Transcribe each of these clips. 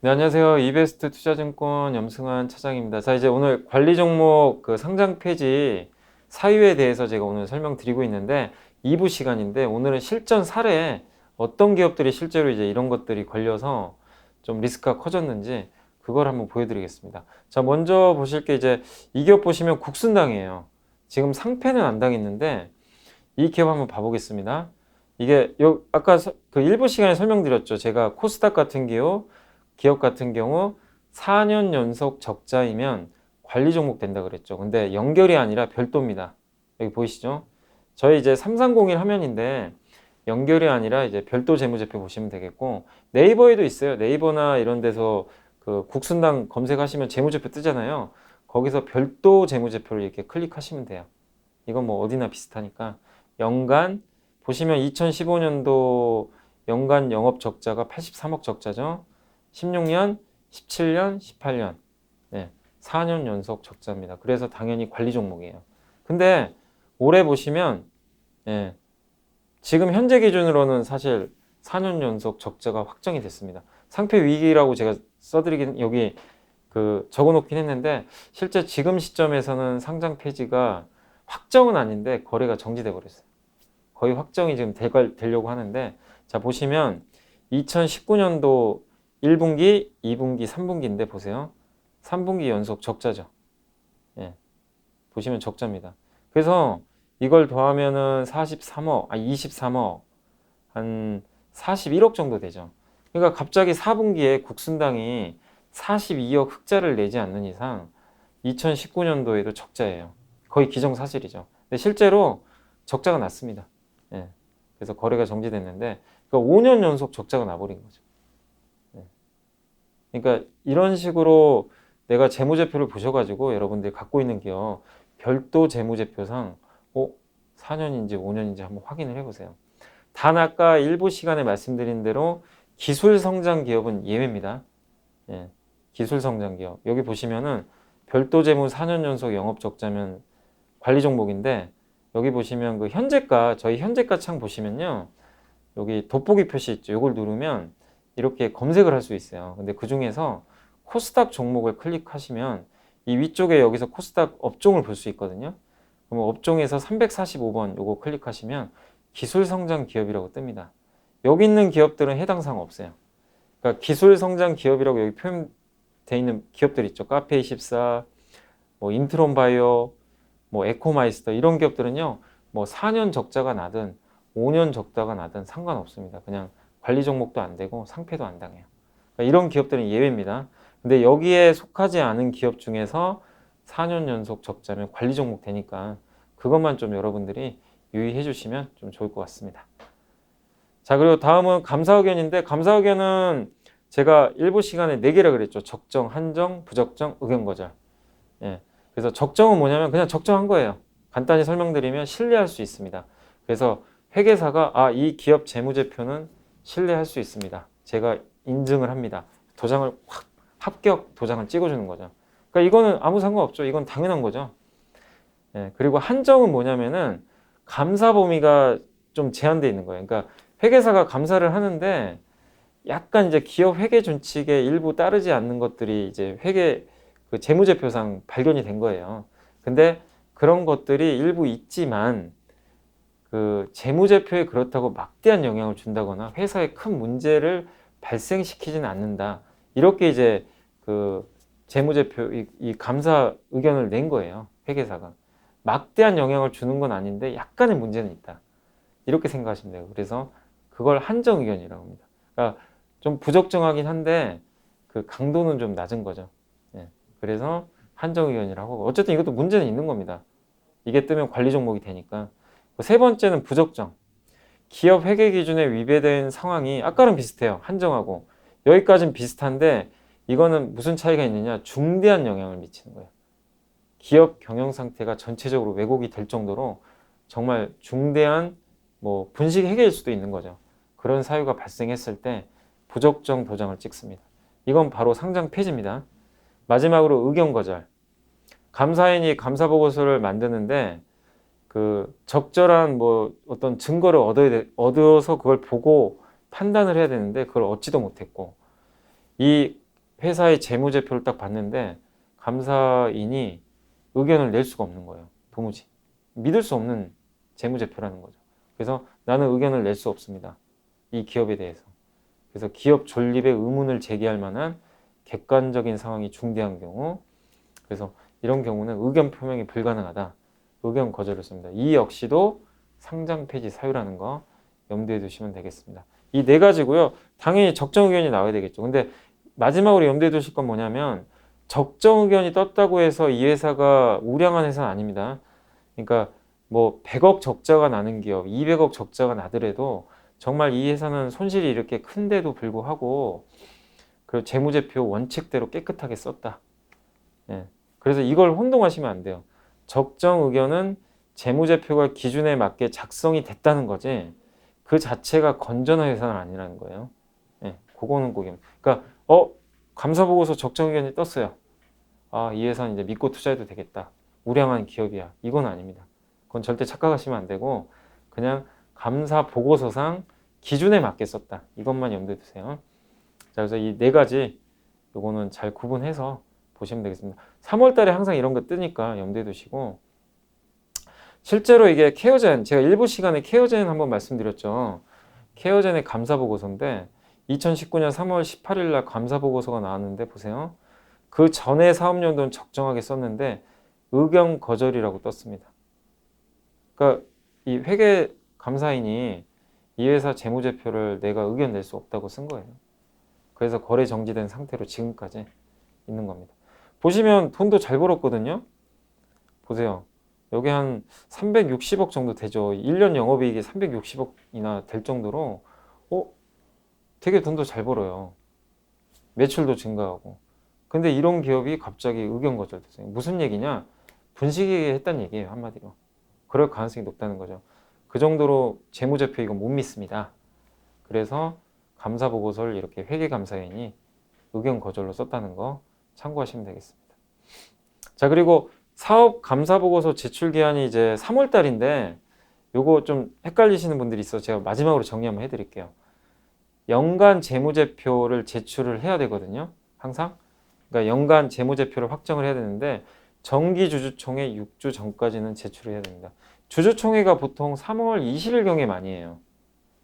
네, 안녕하세요. 이베스트 투자증권 염승환 차장입니다. 자, 이제 오늘 관리 종목 그 상장 폐지 사유에 대해서 제가 오늘 설명드리고 있는데 2부 시간인데 오늘은 실전 사례 어떤 기업들이 실제로 이제 이런 것들이 걸려서 좀 리스크가 커졌는지 그걸 한번 보여드리겠습니다. 자, 먼저 보실 게 이제 이 기업 보시면 국순당이에요. 지금 상패는 안 당했는데 이 기업 한번 봐보겠습니다. 이게 아까 그 일부 시간에 설명드렸죠. 제가 코스닥 같은 기업 같은 경우 4년 연속 적자이면 관리 종목 된다 그랬죠. 근데 연결이 아니라 별도입니다. 여기 보이시죠? 저희 이제 3301 화면인데 연결이 아니라 이제 별도 재무제표 보시면 되겠고, 네이버에도 있어요. 네이버나 이런 데서 그 국순당 검색하시면 재무제표 뜨잖아요. 거기서 별도 재무제표를 이렇게 클릭하시면 돼요. 이건 뭐 어디나 비슷하니까. 연간 보시면 2015년도 연간 영업 적자가 83억 적자죠. 16년, 17년, 18년, 네, 4년 연속 적자입니다. 그래서 당연히 관리 종목이에요. 근데 올해 보시면 예, 지금 현재 기준으로는 사실 4년 연속 적자가 확정이 됐습니다. 상패 위기라고 제가 써드리긴 여기 그 적어놓긴 했는데 실제 지금 시점에서는 상장 폐지가 확정은 아닌데 거래가 정지돼 버렸어요. 거의 확정이 지금 되려고 하는데, 자 보시면 2019년도 1분기, 2분기, 3분기인데 보세요. 3분기 연속 적자죠. 예, 보시면 적자입니다. 그래서 이걸 더하면은 23억, 한 41억 정도 되죠. 그러니까 갑자기 4분기에 국순당이 42억 흑자를 내지 않는 이상 2019년도에도 적자예요. 거의 기정사실이죠. 근데 실제로 적자가 났습니다. 예, 그래서 거래가 정지됐는데, 그러니까 5년 연속 적자가 나버린 거죠. 예. 그러니까 이런 식으로 내가 재무제표를 보셔가지고 여러분들이 갖고 있는 기업 별도 재무제표상 4년인지 5년인지 한번 확인을 해보세요. 단 아까 일부 시간에 말씀드린 대로 기술 성장 기업은 예외입니다. 예, 기술 성장 기업 여기 보시면은 별도 재무 4년 연속 영업 적자면 관리 종목인데, 여기 보시면 그 현재가, 저희 현재가 창 보시면요, 여기 돋보기 표시 있죠. 이걸 누르면 이렇게 검색을 할 수 있어요. 근데 그 중에서 코스닥 종목을 클릭하시면 이 위쪽에 여기서 코스닥 업종을 볼 수 있거든요. 그럼 업종에서 345번 요거 클릭하시면 기술 성장 기업이라고 뜹니다. 여기 있는 기업들은 해당 사항 없어요. 그러니까 기술 성장 기업이라고 여기 표현되어 있는 기업들 있죠. 카페24, 뭐 인트론 바이오, 뭐 에코마이스터 이런 기업들은요, 뭐 4년 적자가 나든 5년 적자가 나든 상관없습니다. 그냥 관리 종목도 안 되고 상패도 안 당해요. 그러니까 이런 기업들은 예외입니다. 근데 여기에 속하지 않은 기업 중에서 4년 연속 적자면 관리 종목 되니까 그것만 좀 여러분들이 유의해 주시면 좀 좋을 것 같습니다. 자, 그리고 다음은 감사 의견인데, 감사 의견은 제가 일부 시간에 4개라 그랬죠. 적정, 한정, 부적정, 의견 거절. 예. 그래서 적정은 뭐냐면 그냥 적정한 거예요. 간단히 설명드리면 신뢰할 수 있습니다. 그래서 회계사가 이 기업 재무제표는 신뢰할 수 있습니다. 제가 인증을 합니다. 도장을 확 합격 도장을 찍어주는 거죠. 그러니까 이거는 아무 상관없죠. 이건 당연한 거죠. 예. 그리고 한정은 뭐냐면은 감사 범위가 좀 제한되어 있는 거예요. 그러니까 회계사가 감사를 하는데 약간 이제 기업 회계 준칙에 일부 따르지 않는 것들이 이제 회계 그 재무제표상 발견이 된 거예요. 근데 그런 것들이 일부 있지만 그 재무제표에 그렇다고 막대한 영향을 준다거나 회사에 큰 문제를 발생시키지는 않는다. 이렇게 이제 그 재무제표 이 감사 의견을 낸 거예요. 회계사가. 막대한 영향을 주는 건 아닌데 약간의 문제는 있다. 이렇게 생각하시면 돼요. 그래서 그걸 한정 의견이라고 합니다. 그러니까 좀 부적정하긴 한데 그 강도는 좀 낮은 거죠. 예. 그래서 한정 의견이라고 하고, 어쨌든 이것도 문제는 있는 겁니다. 이게 뜨면 관리 종목이 되니까. 세 번째는 부적정. 기업 회계 기준에 위배된 상황이 아까랑 비슷해요. 한정하고. 여기까지는 비슷한데 이거는 무슨 차이가 있느냐? 중대한 영향을 미치는 거예요. 기업 경영 상태가 전체적으로 왜곡이 될 정도로 정말 중대한 뭐 분식 회계일 수도 있는 거죠. 그런 사유가 발생했을 때 부적정 도장을 찍습니다. 이건 바로 상장 폐지입니다. 마지막으로 의견 거절. 감사인이 감사 보고서를 만드는데 그 적절한 뭐 어떤 증거를 얻어서 그걸 보고 판단을 해야 되는데 그걸 얻지도 못했고, 이 회사의 재무제표를 딱 봤는데 감사인이 의견을 낼 수가 없는 거예요. 도무지. 믿을 수 없는 재무제표라는 거죠. 그래서 나는 의견을 낼 수 없습니다. 이 기업에 대해서. 그래서 기업 존립의 의문을 제기할 만한 객관적인 상황이 중대한 경우, 그래서 이런 경우는 의견 표명이 불가능하다. 의견 거절을 씁니다. 이 역시도 상장 폐지 사유라는 거 염두에 두시면 되겠습니다. 이 네 가지고요. 당연히 적정 의견이 나와야 되겠죠. 근데 마지막으로 염두에 두실 건 뭐냐면 적정 의견이 떴다고 해서 이 회사가 우량한 회사는 아닙니다. 그러니까 뭐 100억 적자가 나는 기업, 200억 적자가 나더라도 정말 이 회사는 손실이 이렇게 큰데도 불구하고 그 재무제표 원칙대로 깨끗하게 썼다. 예. 그래서 이걸 혼동하시면 안 돼요. 적정 의견은 재무제표가 기준에 맞게 작성이 됐다는 거지 그 자체가 건전한 회사는 아니라는 거예요. 예. 그거는 꼭 그러니까 감사보고서 적정 의견이 떴어요. 아, 이 회사는 이제 믿고 투자해도 되겠다. 우량한 기업이야. 이건 아닙니다. 그건 절대 착각하시면 안 되고 그냥 감사 보고서상 기준에 맞게 썼다. 이것만 염두에 두세요. 자, 그래서 이 네 가지 요거는 잘 구분해서 보시면 되겠습니다. 3월 달에 항상 이런 거 뜨니까 염두에 두시고 실제로 이게 케어젠 제가 일부 시간에 케어젠 한번 말씀드렸죠. 케어젠의 감사 보고서인데 2019년 3월 18일 날 감사 보고서가 나왔는데 보세요. 그 전에 사업연도는 적정하게 썼는데 의견 거절이라고 떴습니다. 그러니까 이 회계 감사인이 이 회사 재무제표를 내가 의견 낼 수 없다고 쓴 거예요. 그래서 거래 정지된 상태로 지금까지 있는 겁니다. 보시면 돈도 잘 벌었거든요. 보세요. 여기 한 360억 정도 되죠. 1년 영업이익이 360억이나 될 정도로 되게 돈도 잘 벌어요. 매출도 증가하고. 근데 이런 기업이 갑자기 의견 거절됐어요. 무슨 얘기냐? 분식회계 했다는 얘기예요. 한마디로. 그럴 가능성이 높다는 거죠. 그 정도로 재무제표 이거 못 믿습니다. 그래서 감사보고서를 이렇게 회계감사인이 의견 거절로 썼다는 거 참고하시면 되겠습니다. 자, 그리고 사업 감사보고서 제출 기한이 이제 3월 달인데 요거 좀 헷갈리시는 분들이 있어서 제가 마지막으로 정리 한번 해드릴게요. 연간 재무제표를 제출을 해야 되거든요. 항상. 그러니까 연간 재무제표를 확정을 해야 되는데 정기주주총회 6주 전까지는 제출을 해야 됩니다. 주주총회가 보통 3월 20일경에 많이 해요.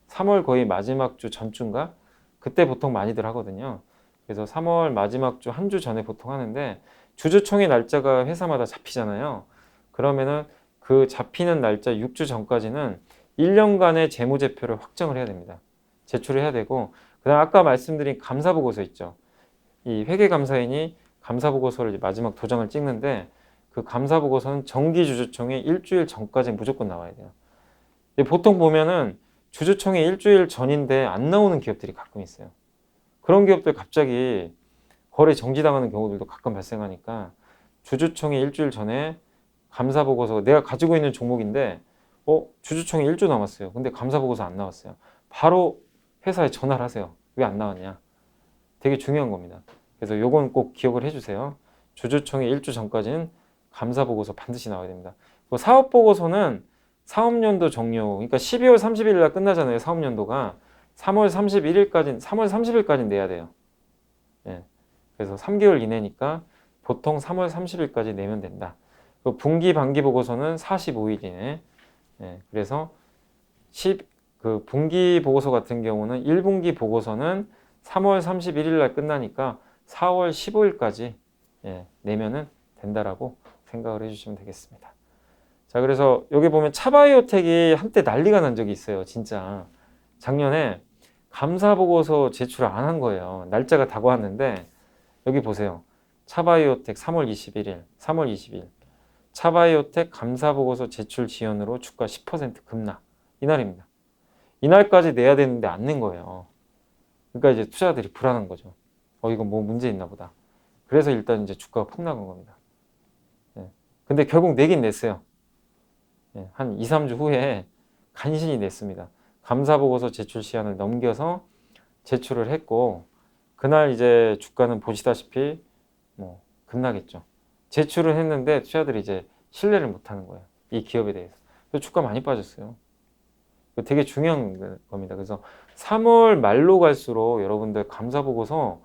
3월 거의 마지막 주 전주인가? 그때 보통 많이들 하거든요. 그래서 3월 마지막 주 한 주 전에 보통 하는데 주주총회 날짜가 회사마다 잡히잖아요. 그러면은 그 잡히는 날짜 6주 전까지는 1년간의 재무제표를 확정을 해야 됩니다. 제출을 해야 되고 그다음 아까 말씀드린 감사보고서 있죠. 이 회계감사인이 감사보고서를 마지막 도장을 찍는데 그 감사보고서는 정기주주총회 일주일 전까지 무조건 나와야 돼요. 보통 보면은 주주총회 일주일 전인데 안 나오는 기업들이 가끔 있어요. 그런 기업들 갑자기 거래 정지당하는 경우들도 가끔 발생하니까 주주총회 일주일 전에 감사보고서 내가 가지고 있는 종목인데 주주총회 1주 남았어요. 근데 감사보고서 안 나왔어요. 바로 회사에 전화를 하세요. 왜 안 나왔냐? 되게 중요한 겁니다. 그래서 요건 꼭 기억을 해주세요. 주주총회 1주 전까지는 감사보고서 반드시 나와야 됩니다. 사업보고서는 사업연도 종료, 그러니까 12월 30일 날 끝나잖아요. 사업연도가 3월 30일까지 내야 돼요. 예. 그래서 3개월 이내니까 보통 3월 30일까지 내면 된다. 분기, 반기 보고서는 45일 이내. 예. 그래서 그 분기 보고서 같은 경우는 1분기 보고서는 3월 31일 날 끝나니까 4월 15일까지 내면은 된다라고 생각을 해주시면 되겠습니다. 자, 그래서 여기 보면 차바이오텍이 한때 난리가 난 적이 있어요. 진짜 작년에 감사보고서 제출 안 한 거예요. 날짜가 다가왔는데 여기 보세요. 차바이오텍 3월 21일, 3월 20일 차바이오텍 감사보고서 제출 지연으로 주가 10% 급락. 이날입니다. 이날까지 내야 되는데 안 낸 거예요. 그러니까 이제 투자자들이 불안한 거죠. 이거 뭐 문제 있나 보다. 그래서 일단 이제 주가가 폭 나간 겁니다. 근데 결국 내긴 냈어요. 한 2, 3주 후에 간신히 냈습니다. 감사보고서 제출 시한을 넘겨서 제출을 했고 그날 이제 주가는 보시다시피 뭐 급락했죠. 제출을 했는데 투자자들이 이제 신뢰를 못 하는 거예요. 이 기업에 대해서. 그래서 주가 많이 빠졌어요. 되게 중요한 겁니다. 그래서 3월 말로 갈수록 여러분들 감사보고서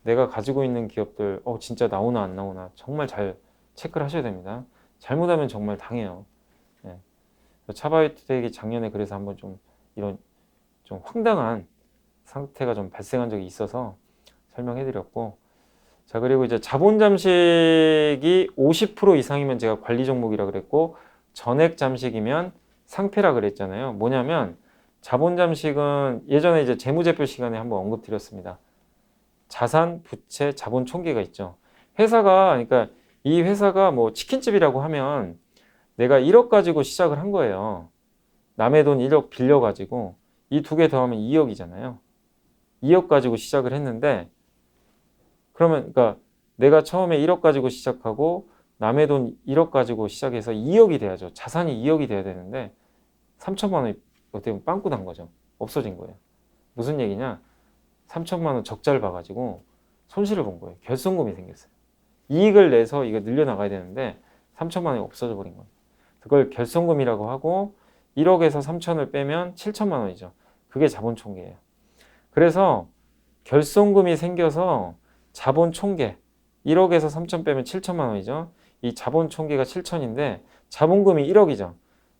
내가 가지고 있는 기업들 진짜 나오나 안 나오나 정말 잘 체크를 하셔야 됩니다. 잘못하면 정말 당해요. 예. 차바이오텍이 작년에 그래서 한번 좀 이런 좀 황당한 상태가 좀 발생한 적이 있어서 설명해드렸고, 자, 그리고 이제 자본 잠식이 50% 이상이면 제가 관리 종목이라 그랬고, 전액 잠식이면 상패라 그랬잖아요. 뭐냐면 자본 잠식은 예전에 이제 재무제표 시간에 한번 언급드렸습니다. 자산, 부채, 자본 총계가 있죠. 회사가, 그러니까 이 회사가 뭐 치킨집이라고 하면 내가 1억 가지고 시작을 한 거예요. 남의 돈 1억 빌려가지고 이 두 개 더하면 2억이잖아요. 2억 가지고 시작을 했는데, 그러면 그러니까 내가 처음에 1억 가지고 시작하고 남의 돈 1억 가지고 시작해서 2억이 돼야죠. 자산이 2억이 돼야 되는데 3천만 원이 어떻게 보면 빵꾸 난 거죠. 없어진 거예요. 무슨 얘기냐? 3천만 원 적자를 봐가지고 손실을 본 거예요. 결손금이 생겼어요. 이익을 내서 이거 늘려나가야 되는데 3천만 원이 없어져 버린 거예요. 그걸 결손금이라고 하고 1억에서 3천을 빼면 7천만 원이죠. 그게 자본 총계예요. 그래서 결손금이 생겨서 자본 총계 1억에서 3천 빼면 7천만 원이죠. 이 자본 총계가 7천인데 자본금이 1억이죠.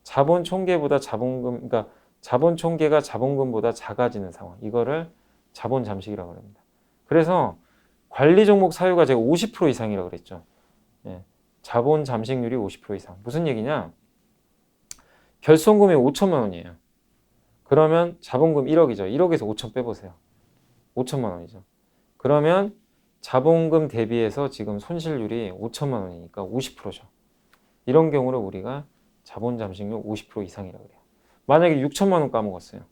자본 총계보다 자본금, 그러니까 자본 총계가 자본금보다 작아지는 상황. 이거를 자본 잠식이라고 합니다. 그래서 관리 종목 사유가 제가 50% 이상이라고 그랬죠. 예. 자본 잠식률이 50% 이상. 무슨 얘기냐? 결손금이 5천만 원이에요. 그러면 자본금 1억이죠. 1억에서 5천 빼보세요. 5천만 원이죠. 그러면 자본금 대비해서 지금 손실률이 5천만 원이니까 50%죠. 이런 경우를 우리가 자본 잠식률 50% 이상이라고 그래요. 만약에 6천만 원 까먹었어요.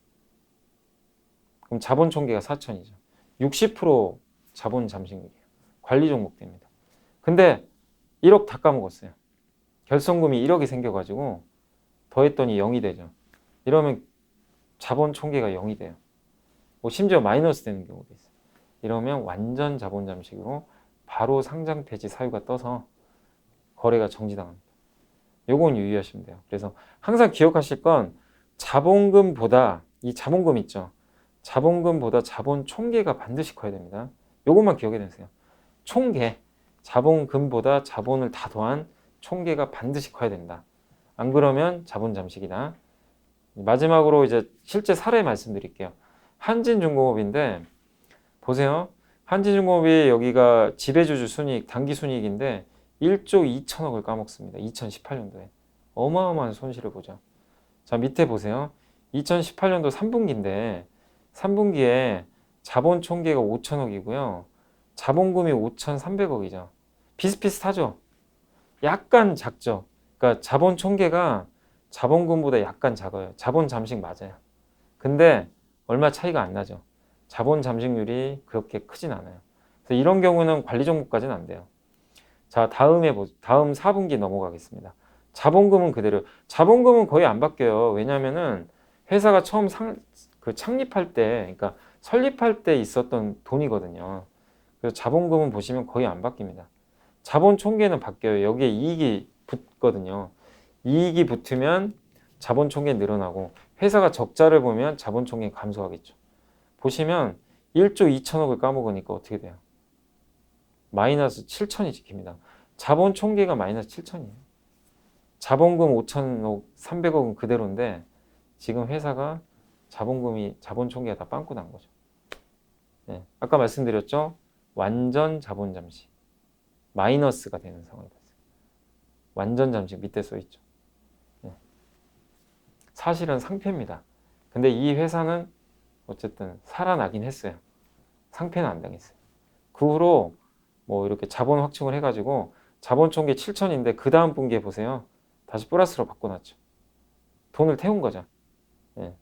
그럼 자본 총계가 4천이죠. 60% 자본 잠식률이에요. 관리 종목 됩니다. 근데 1억 다 까먹었어요. 결손금이 1억이 생겨가지고 더했더니 0이 되죠. 이러면 자본 총계가 0이 돼요. 뭐 심지어 마이너스 되는 경우도 있어요. 이러면 완전 자본 잠식으로 바로 상장 폐지 사유가 떠서 거래가 정지당합니다. 요건 유의하시면 돼요. 그래서 항상 기억하실 건 자본금보다 이 자본금 있죠. 자본금보다 자본 총계가 반드시 커야 됩니다. 요것만 기억해 두세요. 총계, 자본금보다 자본을 다 더한 총계가 반드시 커야 된다. 안 그러면 자본 잠식이다. 마지막으로 이제 실제 사례 말씀드릴게요. 한진중공업인데 보세요. 한진중공업이 여기가 지배주주 순이익, 당기 순이익인데 1조 2천억을 까먹습니다. 2018년도에. 어마어마한 손실을 보죠. 자, 밑에 보세요. 2018년도 3분기인데 3분기에 자본 총계가 5천억이고요. 자본금이 5,300억이죠. 비슷비슷하죠. 약간 작죠. 그러니까 자본 총계가 자본금보다 약간 작아요. 자본 잠식 맞아요. 근데 얼마 차이가 안 나죠. 자본 잠식률이 그렇게 크진 않아요. 그래서 이런 경우는 관리 종목까지는 안 돼요. 자, 다음 4분기 넘어가겠습니다. 자본금은 그대로. 자본금은 거의 안 바뀌어요. 왜냐면은 회사가 처음 창립할 때, 그러니까 설립할 때 있었던 돈이거든요. 그래서 자본금은 보시면 거의 안 바뀝니다. 자본 총계는 바뀌어요. 여기에 이익이 붙거든요. 이익이 붙으면 자본 총계 늘어나고 회사가 적자를 보면 자본 총계 감소하겠죠. 보시면 1조 2천억을 까먹으니까 어떻게 돼요? 마이너스 7천이 지킵니다. 자본 총계가 마이너스 7천이에요. 자본금 5천억, 300억은 그대로인데 지금 회사가 자본 총계가 다 빵꾸 난 거죠. 네, 아까 말씀드렸죠? 완전 자본 잠식. 마이너스가 되는 상황이 됐어요. 완전 잠식 밑에 써 있죠. 네. 사실은 상패입니다. 근데 이 회사는 어쨌든 살아나긴 했어요. 상패는 안 당했어요. 그 후로 뭐 이렇게 자본 확충을 해가지고 자본 총계 7천인데 그 다음 분기에 보세요. 다시 플러스로 바꿔놨죠. 돈을 태운 거죠. 예.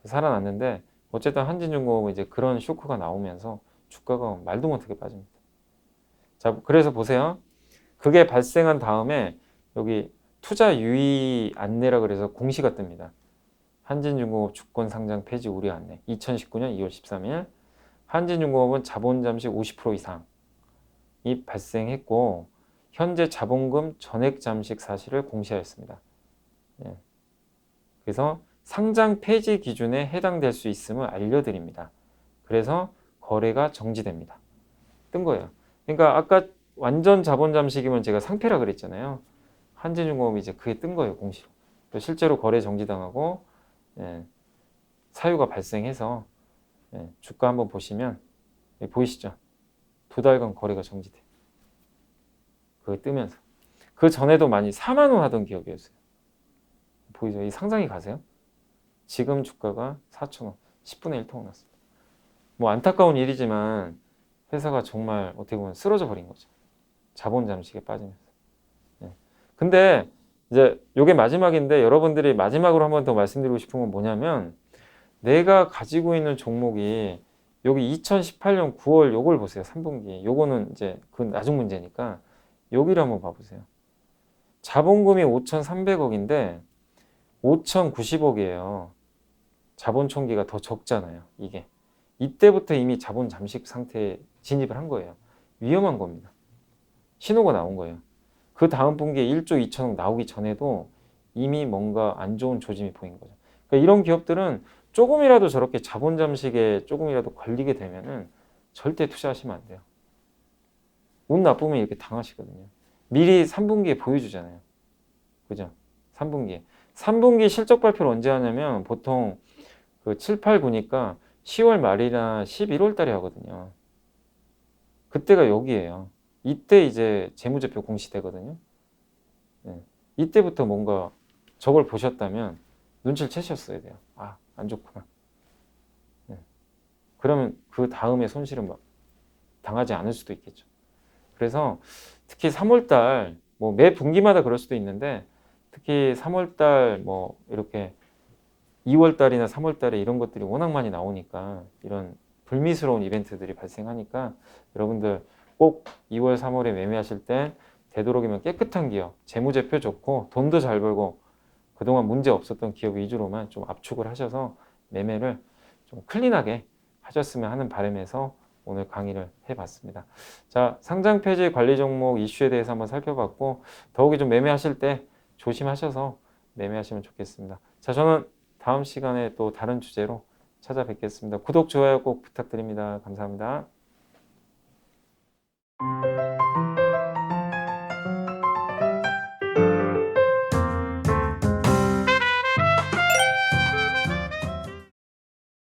살아났는데 어쨌든 한진중공업은 이제 그런 쇼크가 나오면서 주가가 말도 못하게 빠집니다. 자, 그래서 보세요. 그게 발생한 다음에 여기 투자 유의 안내라 그래서 공시가 뜹니다. 한진중공업 주권 상장 폐지 우려 안내. 2019년 2월 13일. 한진중공업은 자본 잠식 50% 이상이 발생했고 현재 자본금 전액 잠식 사실을 공시하였습니다. 예. 그래서 상장 폐지 기준에 해당될 수 있음을 알려드립니다. 그래서 거래가 정지됩니다. 뜬 거예요. 그러니까 아까 완전 자본 잠식이면 제가 상패라 그랬잖아요. 한진중공업이 이제 그게 뜬 거예요, 공시로. 실제로 거래 정지당하고 예, 사유가 발생해서 주가 한번 보시면 보이시죠? 2달간 거래가 정지돼. 그거 뜨면서. 그 전에도 많이 4만 원 하던 기업이었어요. 보이죠? 이 상상이 가세요? 지금 주가가 4,000원, 10분의 1 통 났습니다. 뭐 안타까운 일이지만 회사가 정말 어떻게 보면 쓰러져 버린 거죠. 자본 잠식에 빠지면서. 근데 이제 요게 마지막인데 여러분들이 마지막으로 한 번 더 말씀드리고 싶은 건 뭐냐면 내가 가지고 있는 종목이 여기 2018년 9월 요걸 보세요. 3분기. 요거는 이제 그 나중 문제니까 여기를 한번 봐보세요. 자본금이 5,300억인데 5,090억이에요. 자본 총기가 더 적잖아요. 이게. 이때부터 이미 자본 잠식 상태에 진입을 한 거예요. 위험한 겁니다. 신호가 나온 거예요. 그 다음 분기에 1조 2천억 나오기 전에도 이미 뭔가 안 좋은 조짐이 보인 거죠. 그러니까 이런 기업들은 조금이라도 저렇게 자본 잠식에 조금이라도 걸리게 되면은 절대 투자하시면 안 돼요. 운 나쁘면 이렇게 당하시거든요. 미리 3분기에 보여주잖아요. 그죠? 3분기에. 3분기 실적 발표를 언제 하냐면 보통 그 7, 8, 9니까 10월 말이나 11월 달에 하거든요. 그때가 여기에요. 이때 이제 재무제표 공시되거든요. 네. 이때부터 뭔가 저걸 보셨다면 눈치를 채셨어야 돼요. 아, 안 좋구나. 네. 그러면 그 다음에 손실은 막 당하지 않을 수도 있겠죠. 그래서 특히 3월달, 뭐 매 분기마다 그럴 수도 있는데 특히 3월달 뭐 이렇게 2월달이나 3월달에 이런 것들이 워낙 많이 나오니까 이런 불미스러운 이벤트들이 발생하니까 여러분들 꼭 2월, 3월에 매매하실 때 되도록이면 깨끗한 기업, 재무제표 좋고 돈도 잘 벌고 그동안 문제 없었던 기업 위주로만 좀 압축을 하셔서 매매를 좀 클린하게 하셨으면 하는 바람에서 오늘 강의를 해봤습니다. 자, 상장 폐지 관리 종목 이슈에 대해서 한번 살펴봤고 더욱이 좀 매매하실 때 조심하셔서 매매하시면 좋겠습니다. 자, 저는 다음 시간에 또 다른 주제로 찾아뵙겠습니다. 구독, 좋아요 꼭 부탁드립니다. 감사합니다.